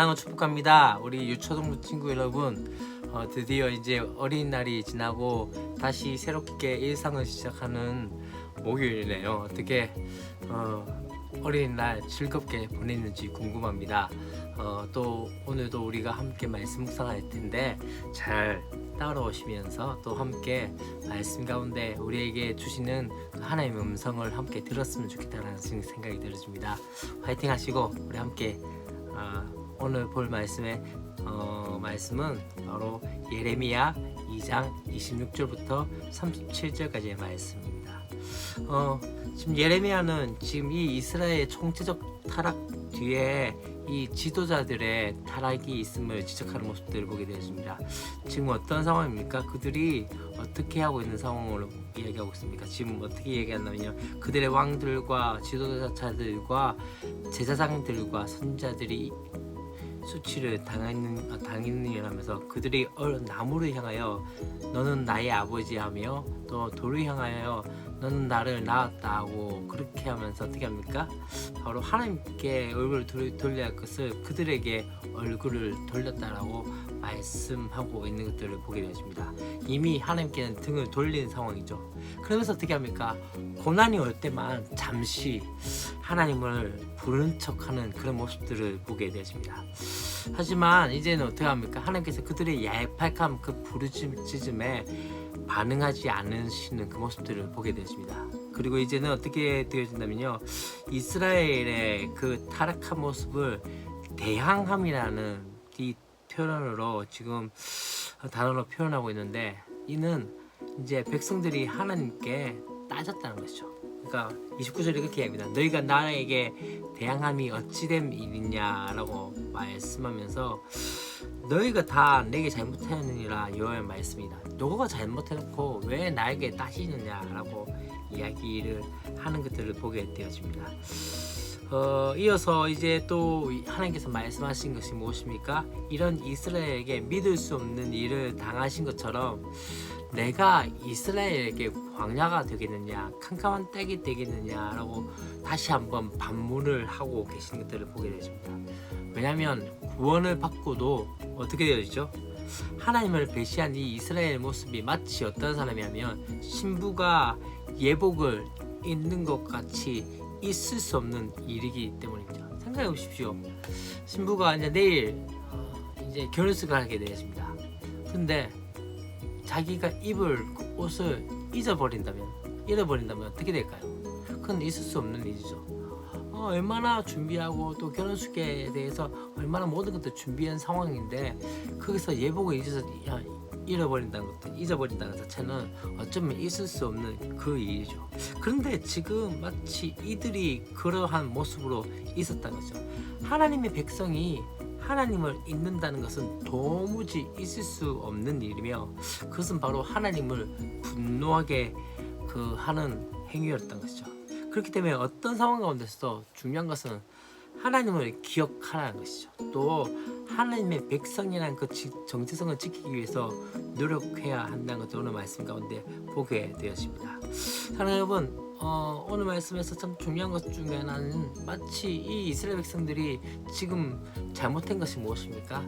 만나는 축복합니다. 우리 유초등부 친구 여러분, 드디어 이제 어린이날이 지나고 다시 새롭게 일상을 시작하는 목요일이네요. 어떻게 어린이날 즐겁게 보냈는지 궁금합니다. 또 오늘도 우리가 함께 말씀 묵상할 텐데 잘 따라오시면서 또 함께 말씀 가운데 우리에게 주시는 하나님의 음성을 함께 들었으면 좋겠다는 생각이 들어집니다. 화이팅 하시고 우리 함께 오늘 볼 말씀은 바로 예레미야 2장 26절부터 37절까지의 말씀입니다. 지금 예레미야는 지금 이 이스라엘의 총체적 타락 뒤에 이 지도자들의 타락이 있음을 지적하는 모습들을 보게 되었습니다. 지금 어떤 상황입니까? 그들이 어떻게 하고 있는 상황으로 이야기하고 있습니까? 지금 어떻게 얘기한다면요, 그들의 왕들과 지도자들과 제사장들과 선자들이 수치를 당했느니라면서 그들이 나무를 향하여 너는 나의 아버지하며 또 돌을 향하여 너는 나를 낳았다 하고 그렇게 하면서 어떻게 합니까? 바로 하나님께 얼굴을 돌려야 할 것을 그들에게 얼굴을 돌렸다라고 말씀하고 있는 것들을 보게 되었습니다. 이미 하나님께는 등을 돌린 상황이죠. 그러면서 어떻게 합니까? 고난이 올 때만 잠시 하나님을 부르는 척하는 그런 모습들을 보게 되었습니다. 하지만 이제는 어떻게 합니까? 하나님께서 그들의 얄팍함, 그 부르짖음에 반응하지 않으시는 그 모습들을 보게 되었습니다. 그리고 이제는 어떻게 되어진다면요, 이스라엘의 그 타락한 모습을 대항함이라는 이 표현으로 지금 단어로 표현하고 있는데, 이는 이제 백성들이 하나님께 따졌다는 것이죠. 그러니까 29절에 그렇게 얘기합니다. 너희가 나에게 대항함이 어찌된 일이냐라고 말씀하면서 너희가 다 내게 잘못하느니라 여호와의 말씀이다. 너가 잘못해놓고 왜 나에게 따지느냐라고 이야기를 하는 것들을 보게 되어집니다. 이어서 이제 또 하나님께서 말씀하신 것이 무엇입니까? 이런 이스라엘에게 믿을 수 없는 일을 당하신 것처럼 내가 이스라엘에게 광야가 되겠느냐, 캄캄한 땅이 되겠느냐라고 다시 한번 반문을 하고 계시는 것들을 보게 되십니다. 왜냐하면 구원을 받고도 어떻게 되어지죠? 하나님을 배신한 이 이스라엘 모습이 마치 어떤 사람이냐면 신부가 예복을 입는 것 같이 있을 수 없는 일이기 때문입니다. 생각해 보십시오. 신부가 이제 내일 이제 결혼식을 하게 되었습니다. 근데 자기가 입을 옷을 잃어버린다면 어떻게 될까요? 그건 있을 수 없는 일이죠. 얼마나 준비하고 또 결혼식에 대해서 얼마나 모든 것들 준비한 상황인데 거기서 예복을 잊어버린다는 것 자체는 어쩌면 있을 수 없는 그 일이죠. 그런데 지금 마치 이들이 그러한 모습으로 있었다는 거죠. 하나님의 백성이 하나님을 잊는다는 것은 도무지 있을 수 없는 일이며 그것은 바로 하나님을 분노하게 하는 행위였던 것이죠. 그렇기 때문에 어떤 상황 가운데서도 중요한 것은 하나님을 기억하라는 것이죠. 또 하나님의 백성이라는 그 정체성을 지키기 위해서 노력해야 한다는 것도 오늘 말씀 가운데 보게 되었습니다. 사랑하는 여러분, 오늘 말씀에서 참 중요한 것 중에 하나는 마치 이 이스라엘 백성들이 지금 잘못한 것이 무엇입니까?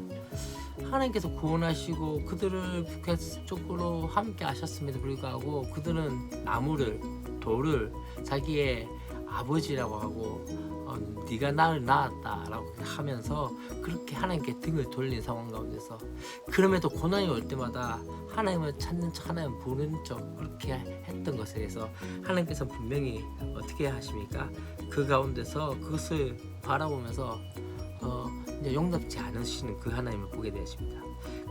하나님께서 구원하시고 그들을 북쪽으로 함께 하셨음에도 불구하고 그들은 나무를, 돌을 자기의 아버지라고 하고 네가 나를 낳았다라고 하면서 그렇게 하나님께 등을 돌린 상황 가운데서 그럼에도 고난이 올 때마다 하나님을 찾는 척, 하나님을 부르는 척 그렇게 했던 것에 대해서 하나님께서 분명히 어떻게 하십니까? 그 가운데서 그것을 바라보면서 이제 용납지 않으시는 그 하나님을 보게 되십니다.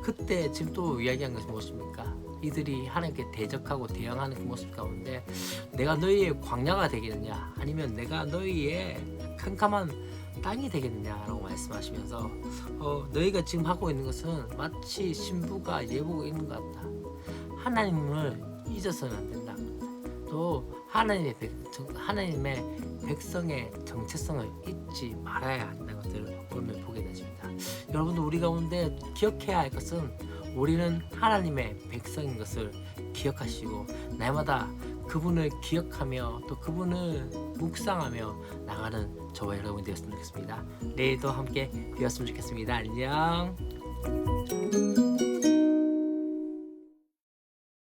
그때 지금 또 이야기한 것이 무엇입니까? 이들이 하나님께 대적하고 대항하는 그 모습 가운데 내가 너희의 광야가 되겠느냐, 아니면 내가 너희의 캄캄한 땅이 되겠느냐라고 말씀하시면서 너희가 지금 하고 있는 것은 마치 신부가 예복을 입는 것 같다. 하나님을 잊어서는 안 된다. 또 하나님의 백성의 정체성을 잊지 말아야 한다는 것들을 오늘 보게 되십니다. 여러분도 우리 가운데 기억해야 할 것은 우리는 하나님의 백성인 것을 기억하시고 날마다 그분을 기억하며 또 그분을 묵상하며 나가는 저와 여러분이 되었으면 좋겠습니다. 내일도 함께 되었으면 좋겠습니다. 안녕.